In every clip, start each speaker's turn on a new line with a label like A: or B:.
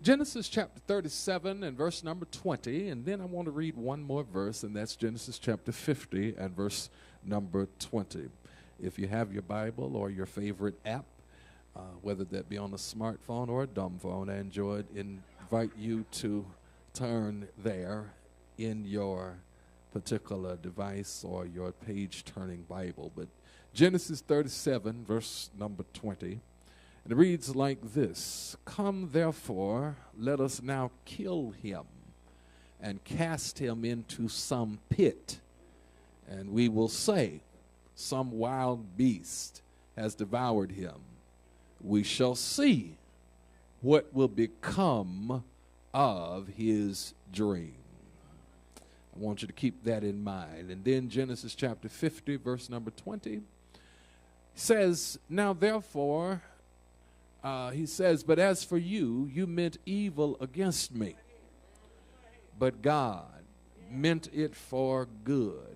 A: Genesis chapter 37 and verse number 20, and then I want to read one more verse, and that's Genesis chapter 50 and verse number 20. If you have your Bible or your favorite app, whether that be on a smartphone or a dumb phone, I invite you to turn there in your particular device or your page-turning Bible. But Genesis 37, verse number 20, and it reads like this: Come therefore, let us now kill him and cast him into some pit, and we will say, some wild beast has devoured him. We shall see what will become of his dream. I want you to keep that in mind. And then Genesis chapter 50, verse number 20 says, Now therefore, he says, but as for you, you meant evil against me, but God meant it for good,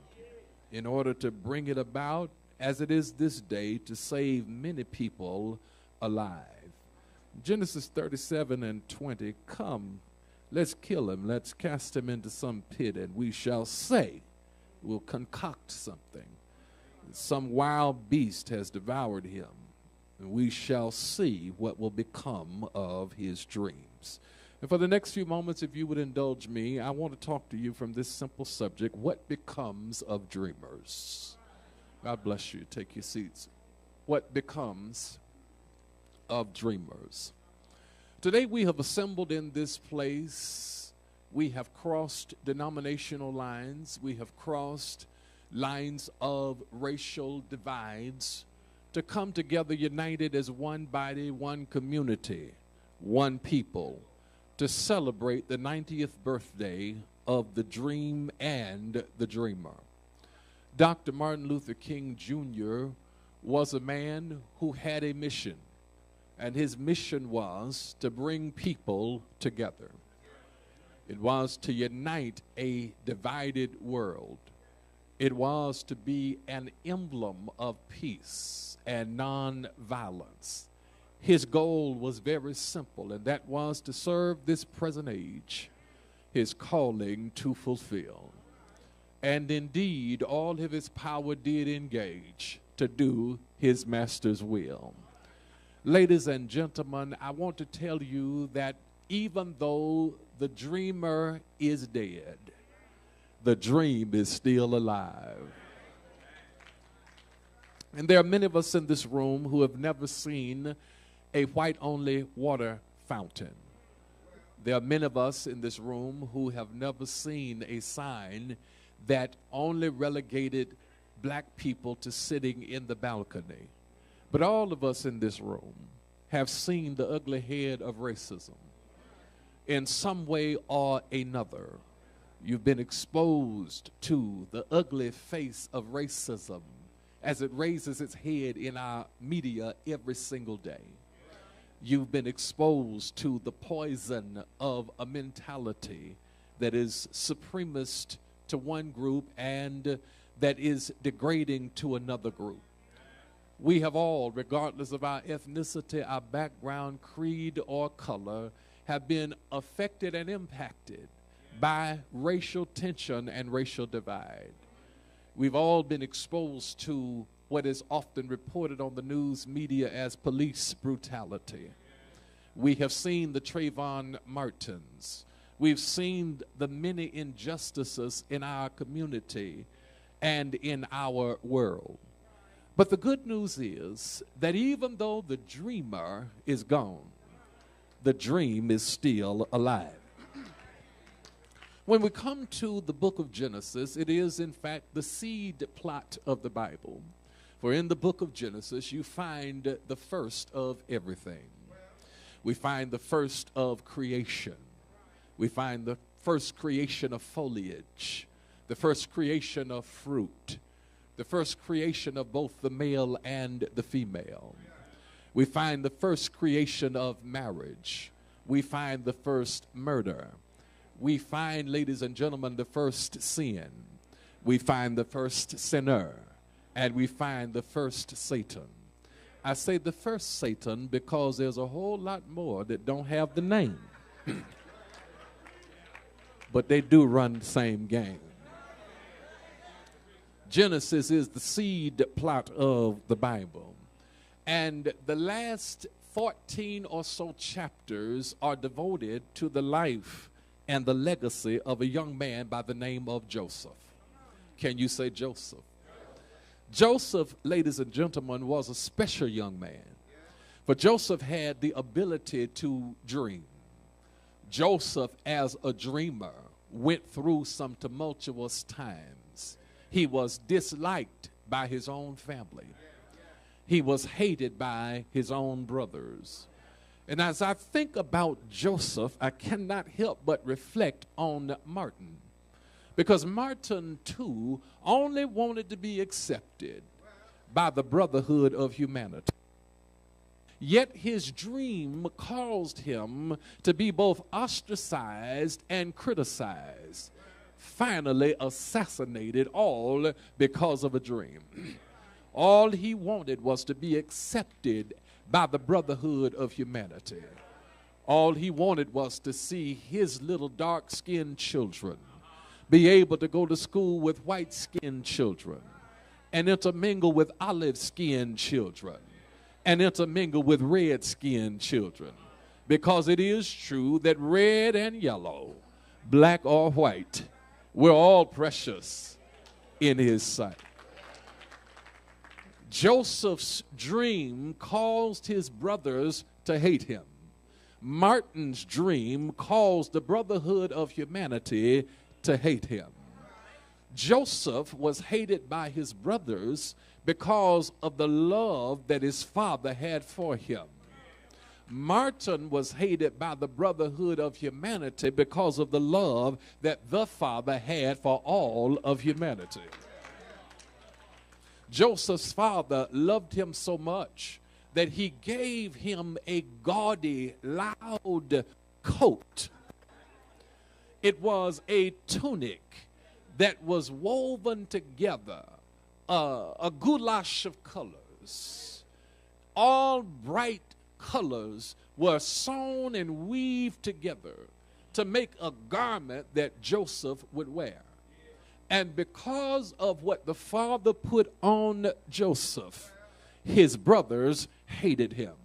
A: in order to bring it about, as it is this day, to save many people alive. Genesis 37 and 20, come, let's kill him, let's cast him into some pit, and we shall say, we'll concoct something. Some wild beast has devoured him, and we shall see what will become of his dreams. And for the next few moments, if you would indulge me, I want to talk to you from this simple subject: what becomes of dreamers? God bless you. Take your seats. What becomes of dreamers? Today we have assembled in this place. We have crossed denominational lines. We have crossed lines of racial divides to come together united as one body, one community, one people, to celebrate the 90th birthday of the dream and the dreamer. Dr. Martin Luther King Jr. was a man who had a mission, and his mission was to bring people together. It was to unite a divided world. It was to be an emblem of peace and nonviolence. His goal was very simple, and that was to serve this present age, his calling to fulfill. And indeed, all of his power did engage to do his master's will. Ladies and gentlemen, I want to tell you that even though the dreamer is dead, the dream is still alive. And there are many of us in this room who have never seen a white-only water fountain. There are many of us in this room who have never seen a sign that only relegated black people to sitting in the balcony. But all of us in this room have seen the ugly head of racism in some way or another. You've been exposed to the ugly face of racism as it raises its head in our media every single day. You've been exposed to the poison of a mentality that is supremacist to one group and that is degrading to another group. We have all, regardless of our ethnicity, our background, creed, or color, have been affected and impacted by racial tension and racial divide. We've all been exposed to what is often reported on the news media as police brutality. We have seen the Trayvon Martins. We've seen the many injustices in our community and in our world. But the good news is that even though the dreamer is gone, the dream is still alive. When we come to the book of Genesis, it is in fact the seed plot of the Bible. For in the book of Genesis, you find the first of everything. We find the first of creation. We find the first creation of foliage, the first creation of fruit, the first creation of both the male and the female. We find the first creation of marriage. We find the first murder. We find, ladies and gentlemen, the first sin. We find the first sinner. And we find the first Satan. I say the first Satan because there's a whole lot more that don't have the name. But they do run the same game. Genesis is the seed plot of the Bible. And the last 14 or so chapters are devoted to the life and the legacy of a young man by the name of Joseph. Can you say Joseph? Joseph, ladies and gentlemen, was a special young man. For Joseph had the ability to dream. Joseph, as a dreamer, went through some tumultuous times. He was disliked by his own family. He was hated by his own brothers. And as I think about Joseph, I cannot help but reflect on Martin. Because Martin, too, only wanted to be accepted by the brotherhood of humanity. Yet his dream caused him to be both ostracized and criticized. Finally assassinated, all because of a dream. All he wanted was to be accepted by the brotherhood of humanity. All he wanted was to see his little dark-skinned children be able to go to school with white-skinned children and intermingle with olive-skinned children and intermingle with red-skinned children. Because it is true that red and yellow, black or white, we're all precious in his sight. Joseph's dream caused his brothers to hate him. Martin's dream caused the brotherhood of humanity to hate him. Joseph was hated by his brothers because of the love that his father had for him. Martin was hated by the brotherhood of humanity because of the love that the father had for all of humanity. Joseph's father loved him so much that he gave him a gaudy, loud coat. It was a tunic that was woven together, a goulash of colors. All bright colors were sewn and weaved together to make a garment that Joseph would wear. And because of what the father put on Joseph, his brothers hated him.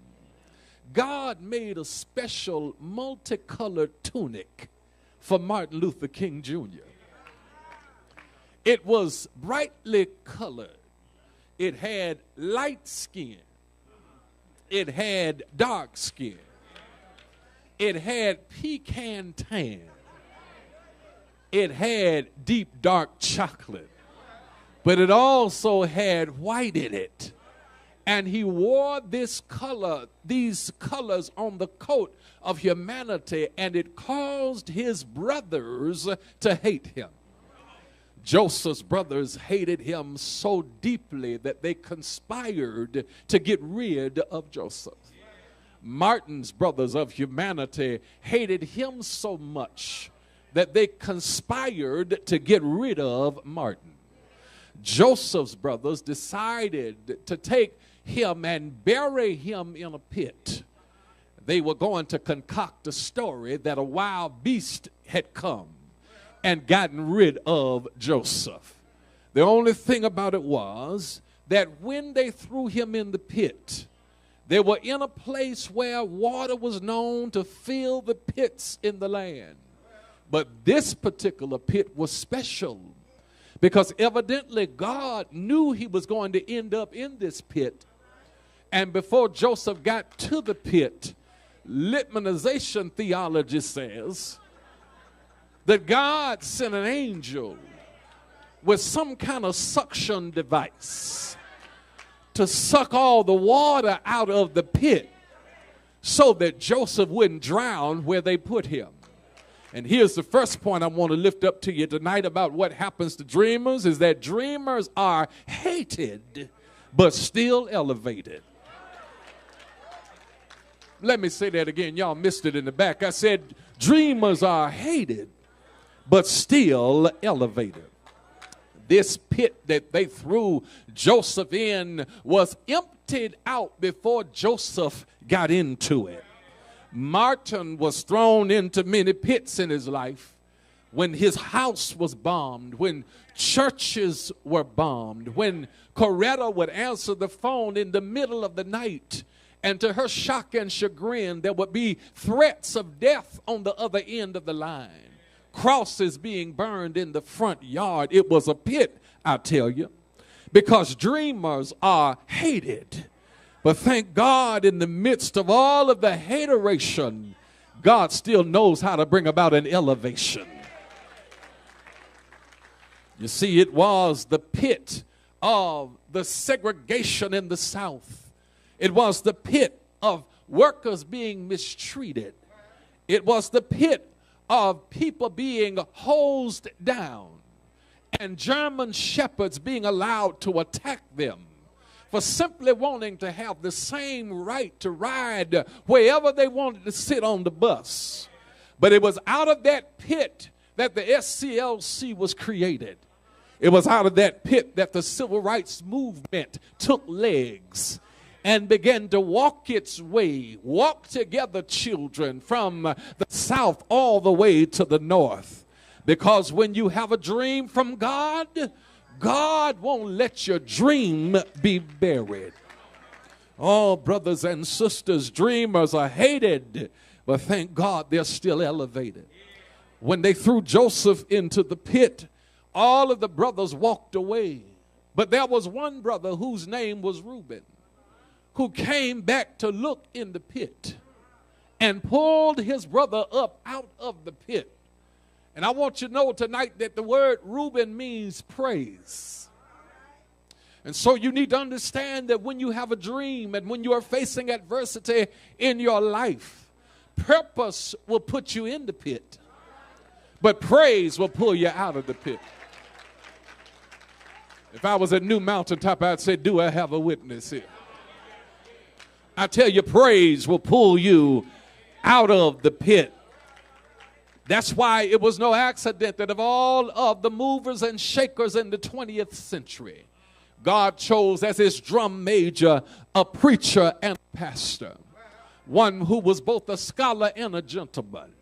A: God made a special multicolored tunic for Martin Luther King Jr. It was brightly colored. It had light skin. It had dark skin. It had pecan tan. It had deep dark chocolate. But it also had white in it. And he wore these colors on the coat of humanity, and it caused his brothers to hate him. Joseph's brothers hated him so deeply that they conspired to get rid of Joseph. Martin's brothers of humanity hated him so much that they conspired to get rid of Martin. Joseph's brothers decided to take him and bury him in a pit. They were going to concoct a story that a wild beast had come and gotten rid of Joseph. The only thing about it was that when they threw him in the pit, they were in a place where water was known to fill the pits in the land. But this particular pit was special because evidently God knew he was going to end up in this pit. And before Joseph got to the pit, Litmanization theology says that God sent an angel with some kind of suction device to suck all the water out of the pit so that Joseph wouldn't drown where they put him. And here's the first point I want to lift up to you tonight about what happens to dreamers is that dreamers are hated but still elevated. Let me say that again. Y'all missed it in the back. I said dreamers are hated but still elevated. This pit that they threw Joseph in was emptied out before Joseph got into it. Martin was thrown into many pits in his life when his house was bombed, when churches were bombed, when Coretta would answer the phone in the middle of the night, and to her shock and chagrin, there would be threats of death on the other end of the line. Crosses being burned in the front yard. It was a pit, I tell you, because dreamers are hated. But thank God, in the midst of all of the hateration, God still knows how to bring about an elevation. You see, it was the pit of the segregation in the South. It was the pit of workers being mistreated. It was the pit of people being hosed down and German shepherds being allowed to attack them for simply wanting to have the same right to ride wherever they wanted to sit on the bus. But it was out of that pit that the SCLC was created. It was out of that pit that the civil rights movement took legs and began to walk its way, walk together, children, from the South all the way to the North. Because when you have a dream from God, God won't let your dream be buried. Oh, brothers and sisters, dreamers are hated, but thank God they're still elevated. When they threw Joseph into the pit, all of the brothers walked away. But there was one brother whose name was Reuben, who came back to look in the pit and pulled his brother up out of the pit. And I want you to know tonight that the word Reuben means praise. And so you need to understand that when you have a dream and when you are facing adversity in your life, purpose will put you in the pit, but praise will pull you out of the pit. If I was at New Mountaintop, I'd say, do I have a witness here? I tell you, praise will pull you out of the pit. That's why it was no accident that of all of the movers and shakers in the 20th century, God chose as his drum major a preacher and a pastor, one who was both a scholar and a gentleman,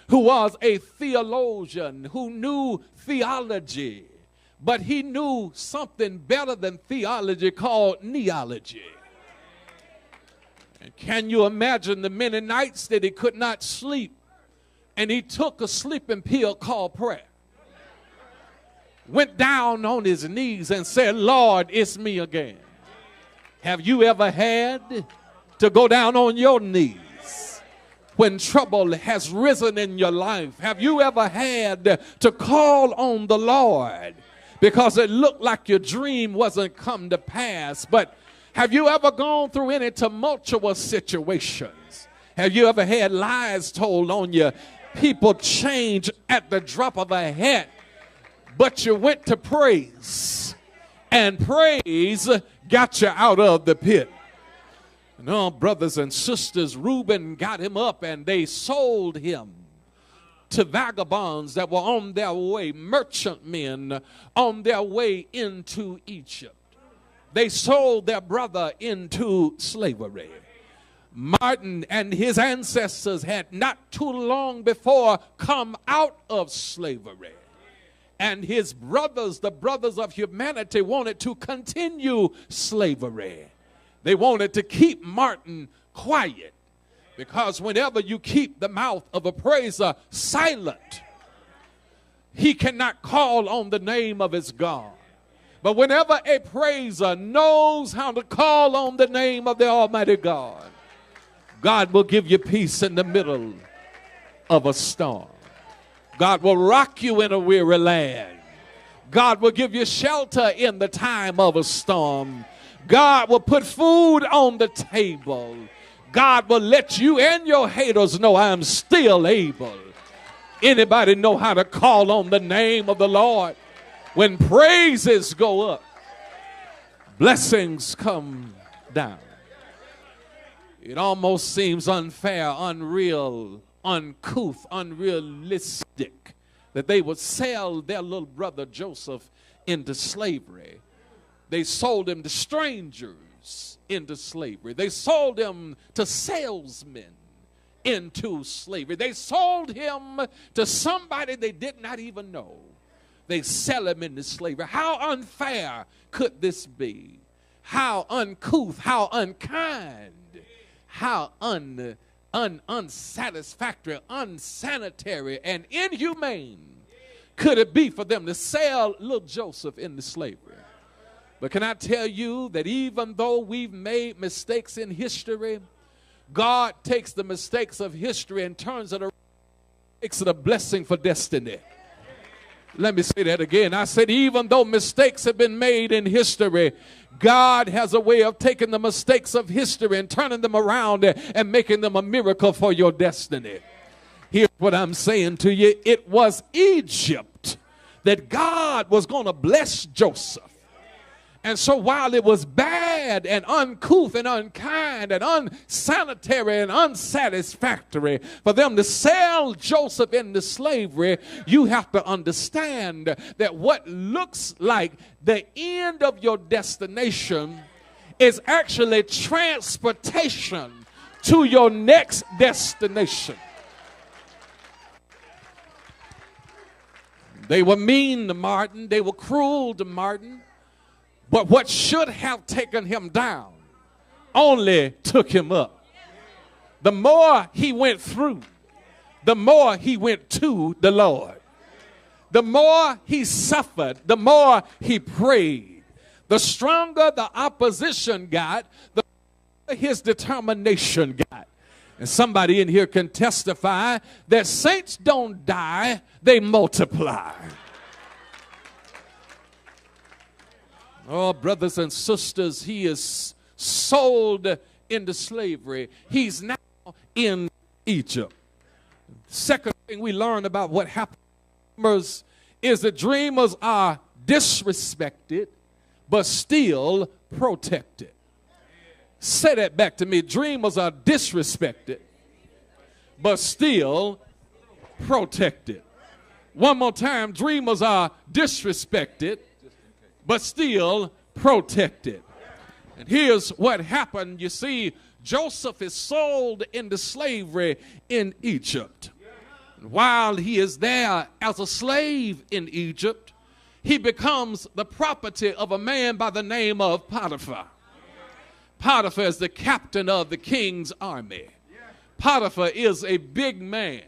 A: who was a theologian, who knew theology, but he knew something better than theology called neology. And can you imagine the many nights that he could not sleep? And he took a sleeping pill called prayer. Went down on his knees and said, Lord, it's me again. Have you ever had to go down on your knees when trouble has risen in your life? Have you ever had to call on the Lord because it looked like your dream wasn't come to pass? But have you ever gone through any tumultuous situations? Have you ever had lies told on you? People change at the drop of a hat, but you went to praise, and praise got you out of the pit. No, brothers and sisters, Reuben got him up, and they sold him to vagabonds that were on their way, merchantmen on their way into Egypt. They sold their brother into slavery. Martin and his ancestors had not too long before come out of slavery. And his brothers, the brothers of humanity, wanted to continue slavery. They wanted to keep Martin quiet, because whenever you keep the mouth of a praiser silent, he cannot call on the name of his God. But whenever a praiser knows how to call on the name of the Almighty God, God will give you peace in the middle of a storm. God will rock you in a weary land. God will give you shelter in the time of a storm. God will put food on the table. God will let you and your haters know I'm still able. Anybody know how to call on the name of the Lord? When praises go up, blessings come down. It almost seems unfair, unreal, uncouth, unrealistic that they would sell their little brother Joseph into slavery. They sold him to strangers into slavery. They sold him to salesmen into slavery. They sold him to somebody they did not even know. They sell him into slavery. How unfair could this be? How uncouth, how unkind, how unsatisfactory, unsanitary, and inhumane could it be for them to sell little Joseph into slavery? But can I tell you that even though we've made mistakes in history, God takes the mistakes of history and turns it around, makes it a blessing for destiny. Let me say that again. I said even though mistakes have been made in history, God has a way of taking the mistakes of history and turning them around and making them a miracle for your destiny. Here's what I'm saying to you. It was Egypt that God was going to bless Joseph. And so while it was bad and uncouth and unkind and unsanitary and unsatisfactory for them to sell Joseph into slavery, you have to understand that what looks like the end of your destination is actually transportation to your next destination. They were mean to Martin. They were cruel to Martin. But what should have taken him down only took him up. The more he went through, the more he went to the Lord. The more he suffered, the more he prayed. The stronger the opposition got, the stronger his determination got. And somebody in here can testify that saints don't die, they multiply. Oh, brothers and sisters, he is sold into slavery. He's now in Egypt. Second thing we learn about what happens is that dreamers are disrespected, but still protected. Say that back to me. Dreamers are disrespected, but still protected. One more time. Dreamers are disrespected, but still protected. And here's what happened. You see, Joseph is sold into slavery in Egypt. And while he is there as a slave in Egypt, he becomes the property of a man by the name of Potiphar. Potiphar is the captain of the king's army. Potiphar is a big man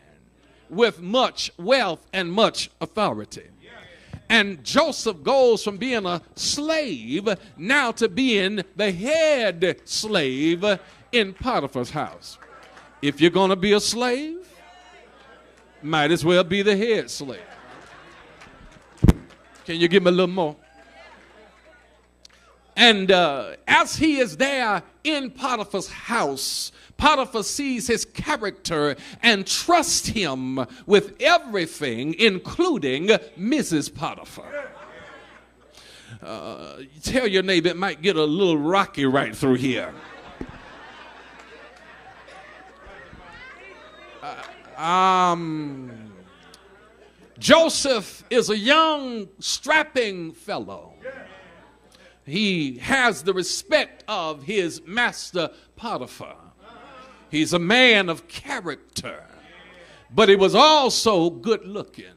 A: with much wealth and much authority. And Joseph goes from being a slave now to being the head slave in Potiphar's house. If you're going to be a slave, might as well be the head slave. Can you give me a little more? And as he is there in Potiphar's house, Potiphar sees his character and trusts him with everything, including Mrs. Potiphar. Tell your neighbor it might get a little rocky right through here. Joseph is a young, strapping fellow. He has the respect of his master Potiphar. He's a man of character, but he was also good looking.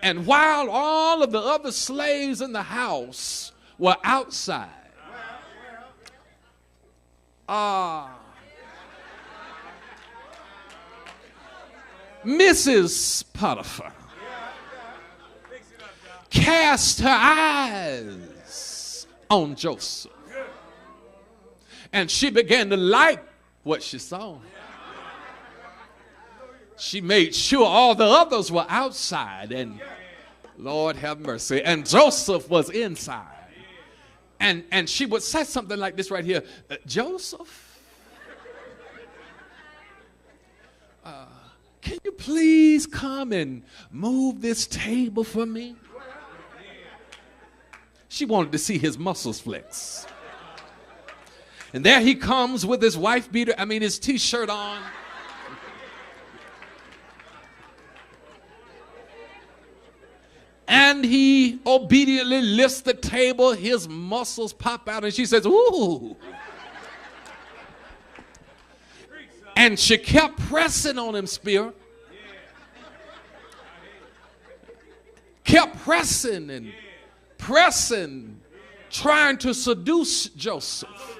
A: And while all of the other slaves in the house were outside, Mrs. Potiphar cast her eyes on Joseph. And she began to like what she saw. She made sure all the others were outside, and Lord have mercy, and Joseph was inside. And she would say something like this right here, Joseph, can you please come and move this table for me? She wanted to see his muscles flex. And there he comes with his wife beater, his t-shirt on. And he obediently lifts the table, his muscles pop out, and she says, ooh. And she kept pressing on him, Spirit. Kept pressing and pressing, trying to seduce Joseph,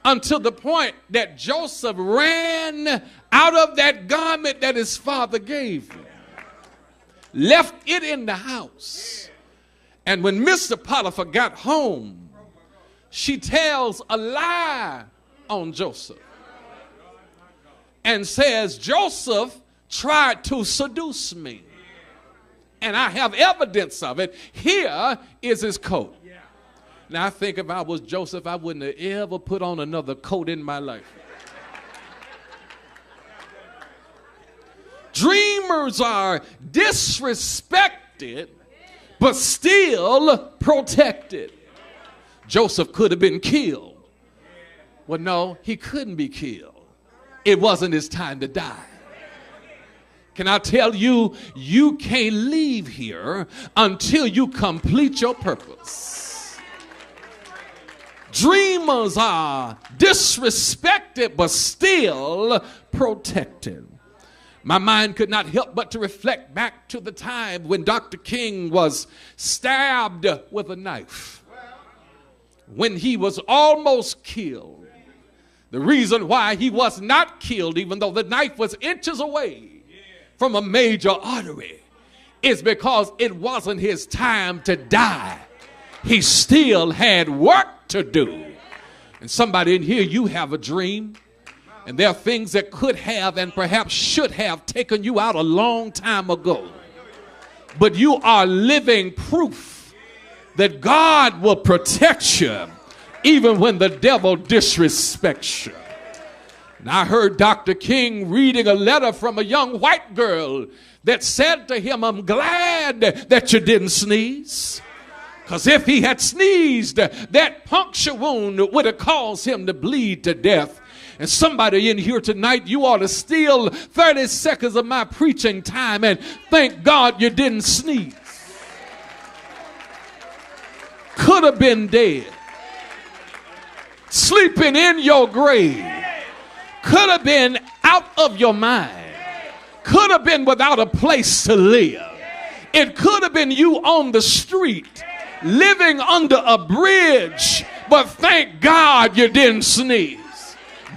A: until the point that Joseph ran out of that garment that his father gave him, left it in the house. And when Mr. Potiphar got home, she tells a lie on Joseph and says, Joseph tried to seduce me, and I have evidence of it. Here is his coat. Now, I think if I was Joseph, I wouldn't have ever put on another coat in my life. Dreamers are disrespected, but still protected. Joseph could have been killed. Well, no, he couldn't be killed. It wasn't his time to die. Can I tell you, you can't leave here until you complete your purpose. Dreamers are disrespected, but still protected. My mind could not help but to reflect back to the time when Dr. King was stabbed with a knife, when he was almost killed. The reason why he was not killed, even though the knife was inches away from a major artery, is because it wasn't his time to die. He still had work to do. And somebody in here, you have a dream, and there are things that could have and perhaps should have taken you out a long time ago. But you are living proof that God will protect you even when the devil disrespects you. And I heard Dr. King reading a letter from a young white girl that said to him, I'm glad that you didn't sneeze. Because if he had sneezed, that puncture wound would have caused him to bleed to death. And somebody in here tonight, you ought to steal 30 seconds of my preaching time and thank God you didn't sneeze. Could have been dead, sleeping in your grave. Could have been out of your mind. Could have been without a place to live. It could have been you on the street, living under a bridge, but thank God you didn't sneeze.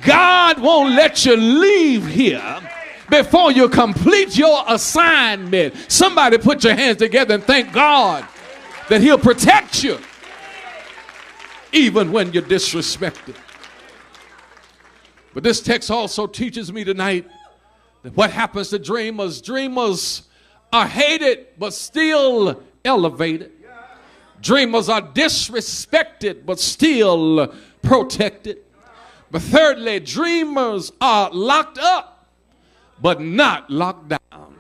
A: God won't let you leave here before you complete your assignment. Somebody put your hands together and thank God that he'll protect you even when you're disrespected. But this text also teaches me tonight that what happens to dreamers, dreamers are hated but still elevated. Dreamers are disrespected but still protected. But thirdly, dreamers are locked up but not locked down.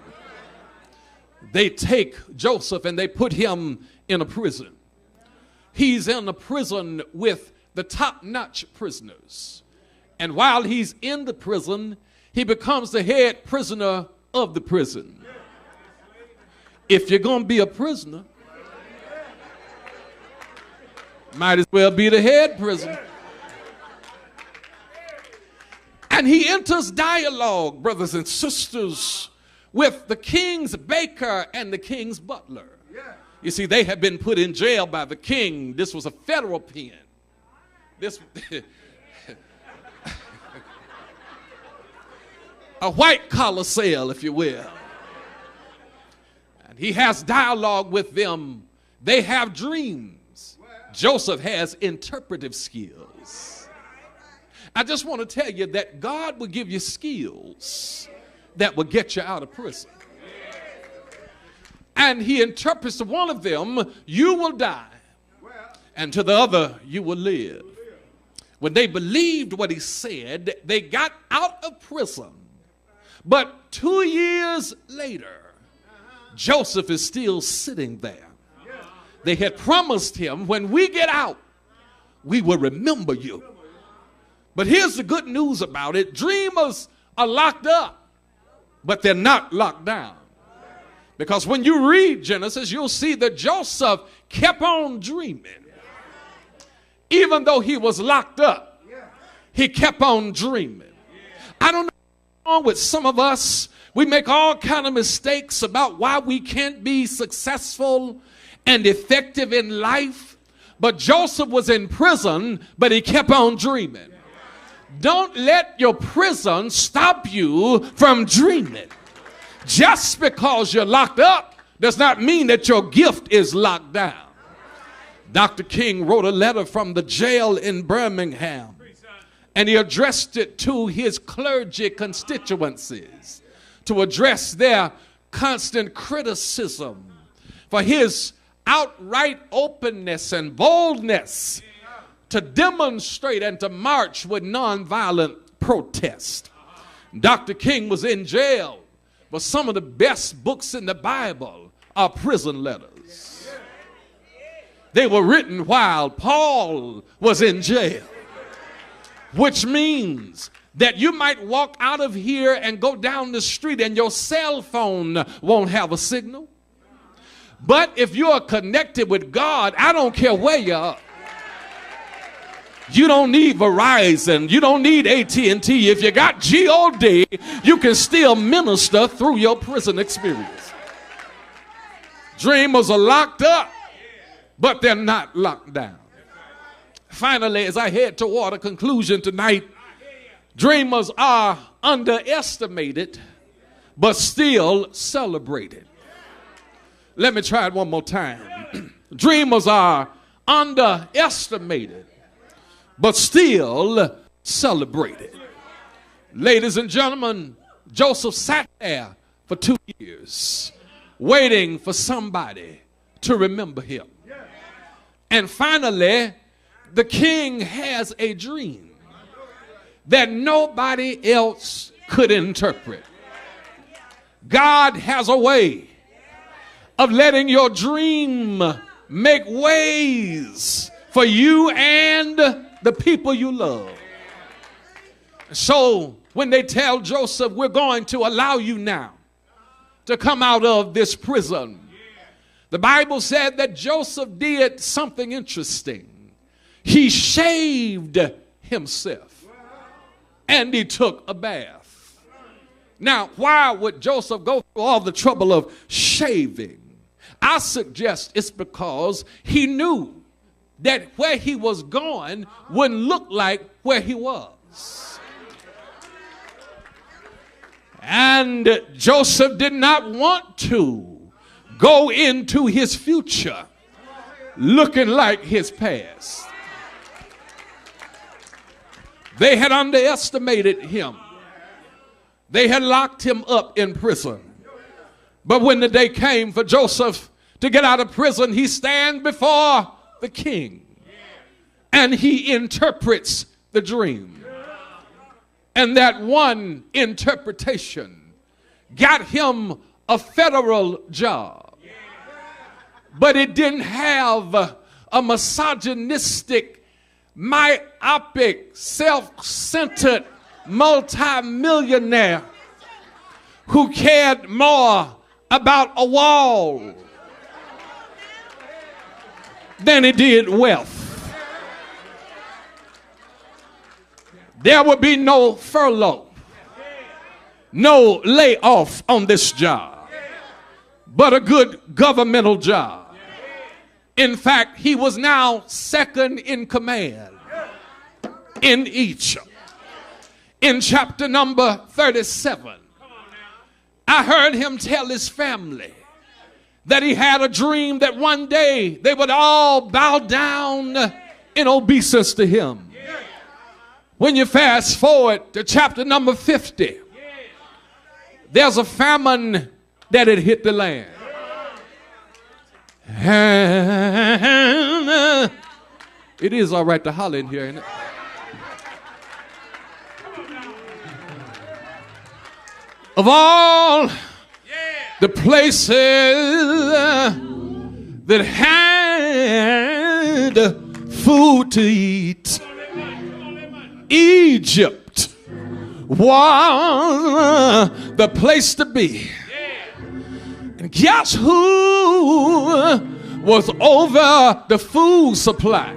A: They take Joseph and they put him in a prison. He's in a prison with the top-notch prisoners. And while he's in the prison, he becomes the head prisoner of the prison. If you're going to be a prisoner, might as well be the head prisoner. And he enters dialogue, brothers and sisters, with the king's baker and the king's butler. You see, they had been put in jail by the king. This was a federal pen. This a white-collar cell, if you will. And he has dialogue with them. They have dreams. Joseph has interpretive skills. I just want to tell you that God will give you skills that will get you out of prison. And he interprets to one of them, you will die. And to the other, you will live. When they believed what he said, they got out of prison. But 2 years later, Joseph is still sitting there. They had promised him, when we get out, we will remember you. But here's the good news about it. Dreamers are locked up, but they're not locked down. Because when you read Genesis, you'll see that Joseph kept on dreaming. Even though he was locked up, he kept on dreaming. I don't know what's wrong with some of us. We make all kind of mistakes about why we can't be successful and effective in life. But Joseph was in prison, but he kept on dreaming. Don't let your prison stop you from dreaming. Just because you're locked up does not mean that your gift is locked down. Dr. King wrote a letter from the jail in Birmingham, and he addressed it to his clergy constituencies to address their constant criticism for his outright openness and boldness to demonstrate and to march with nonviolent protest. Dr. King was in jail, but some of the best books in the Bible are prison letters. They were written while Paul was in jail, which means that you might walk out of here and go down the street and your cell phone won't have a signal. But if you are connected with God, I don't care where you are. You don't need Verizon. You don't need AT&T. If you got G.O.D., you can still minister through your prison experience. Dreamers are locked up, but they're not locked down. Finally, as I head toward a conclusion tonight, dreamers are underestimated, but still celebrated. Let me try it one more time. Dreamers are underestimated, but still celebrated. Ladies and gentlemen, Joseph sat there for 2 years waiting for somebody to remember him. And finally, the king has a dream that nobody else could interpret. God has a way of letting your dream make ways for you and the people you love. So when they tell Joseph, we're going to allow you now to come out of this prison, the Bible said that Joseph did something interesting. He shaved himself and he took a bath. Now, why would Joseph go through all the trouble of shaving? I suggest it's because he knew that where he was going wouldn't look like where he was. And Joseph did not want to go into his future looking like his past. They had underestimated him. They had locked him up in prison. But when the day came for Joseph to get out of prison, he stands before the king and he interprets the dream. And that one interpretation got him a federal job. But it didn't have a misogynistic, myopic, self-centered multimillionaire who cared more about a wall than he did wealth. There would be no furlough, no layoff on this job, but a good governmental job. In fact, he was now second in command in Egypt. In chapter number 37, I heard him tell his family that he had a dream that one day they would all bow down in obeisance to him. When you fast forward to chapter number 50, there's a famine that had hit the land. And it is all right to holler in here, ain't it? Of all the places that had food to eat, Egypt was the place to be. And guess who was over the food supply?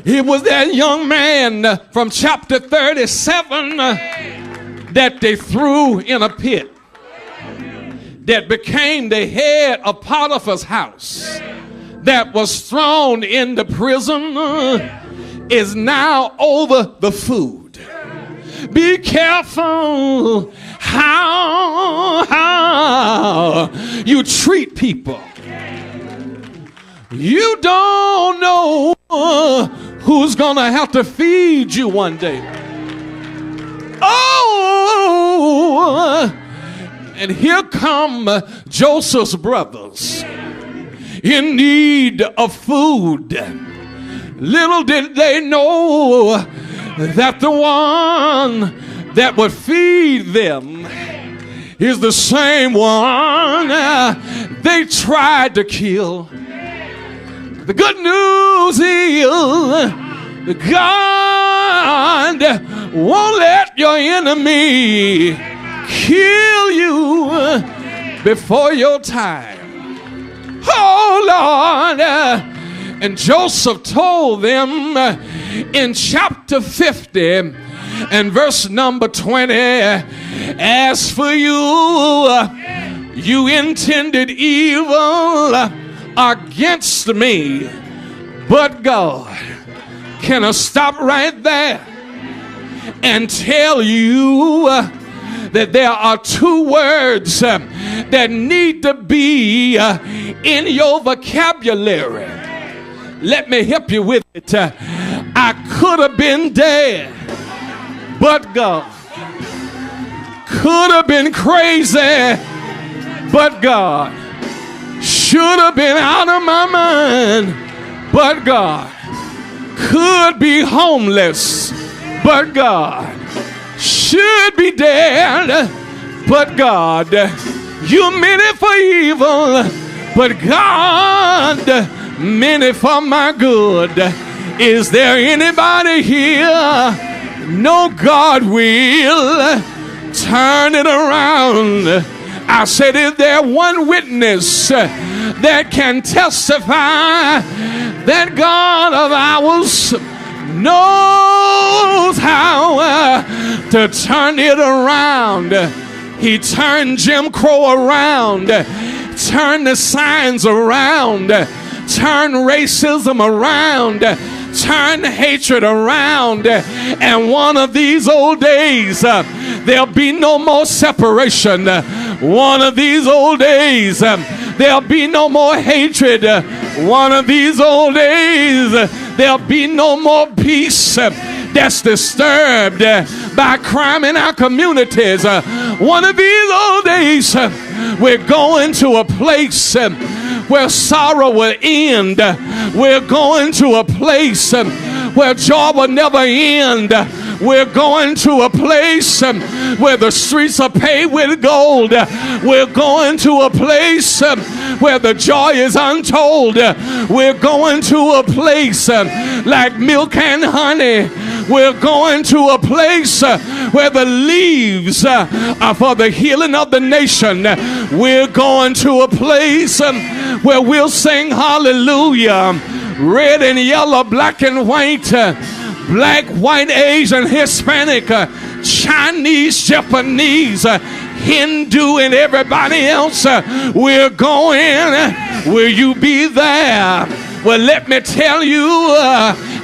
A: It was that young man from chapter 37 that they threw in a pit, that became the head of Potiphar's house, that was thrown into prison, is now over the food. Be careful how you treat people. You don't know who's gonna have to feed you one day. Oh, and here come Joseph's brothers in need of food. Little did they know that the one that would feed them is the same one they tried to kill. The good news is God won't let your enemy kill you before your time. Oh, Lord. And Joseph told them in chapter 50 and verse number 20, as for you, you intended evil against me, but God. Can I stop right there and tell you that there are two words that need to be in your vocabulary? Let me help you with it. I could have been dead, but God. Could have been crazy, but God. Should have been out of my mind, but God. Could be homeless, but God. Should be dead, but God. You meant it for evil, but God meant it for my good. Is there anybody here? No, God will turn it around. I said, is there one witness that can testify that God of ours knows how to turn it around? He turned Jim Crow around, turned the signs around, turned racism around, turn hatred around, and one of these old days there'll be no more separation. One of these old days there'll be no more hatred. One of these old days there'll be no more peace that's disturbed by crime in our communities. One of these old days we're going to a place where sorrow will end. We're going to a place where joy will never end. We're going to a place where the streets are paved with gold. We're going to a place where the joy is untold. We're going to a place like milk and honey. We're going to a place where the leaves are for the healing of the nation. We're going to a place where we'll sing hallelujah. Red and yellow, black and white, black, white, Asian, Hispanic, Chinese, Japanese, Hindu, and everybody else. We're going. Will you be there? Well, let me tell you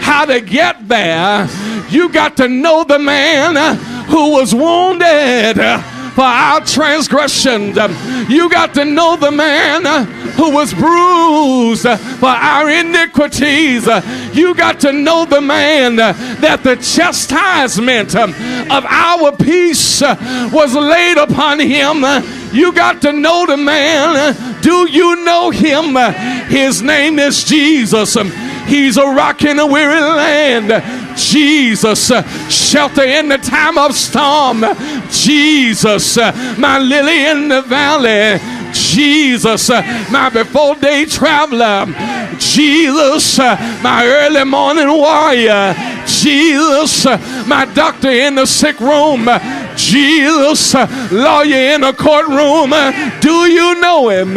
A: how to get there. You got to know the man who was wounded for our transgressions. You got to know the man who was bruised for our iniquities. You got to know the man that the chastisement of our peace was laid upon him. You got to know the man. Do you know him? His name is Jesus. He's a rock in a weary land. Jesus, shelter in the time of storm. Jesus, my lily in the valley. Jesus, my before day traveler. Jesus, my early morning warrior. Jesus, my doctor in the sick room. Jesus, lawyer in the courtroom. Do you know him?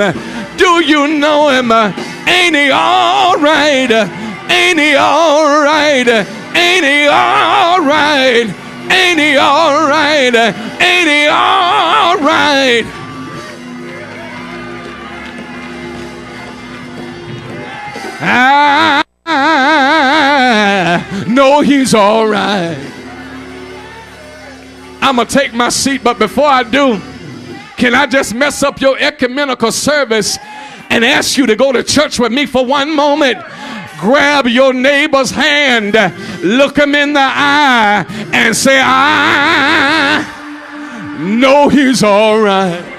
A: Do you know him? Ain't he all right? Ain't he all right? Ain't he all right? Ain't he all right? Ain't he all right? I know he's all right. I'm going to take my seat, but before I do, can I just mess up your ecumenical service and ask you to go to church with me for one moment? Grab your neighbor's hand, look him in the eye, and say, I know he's all right.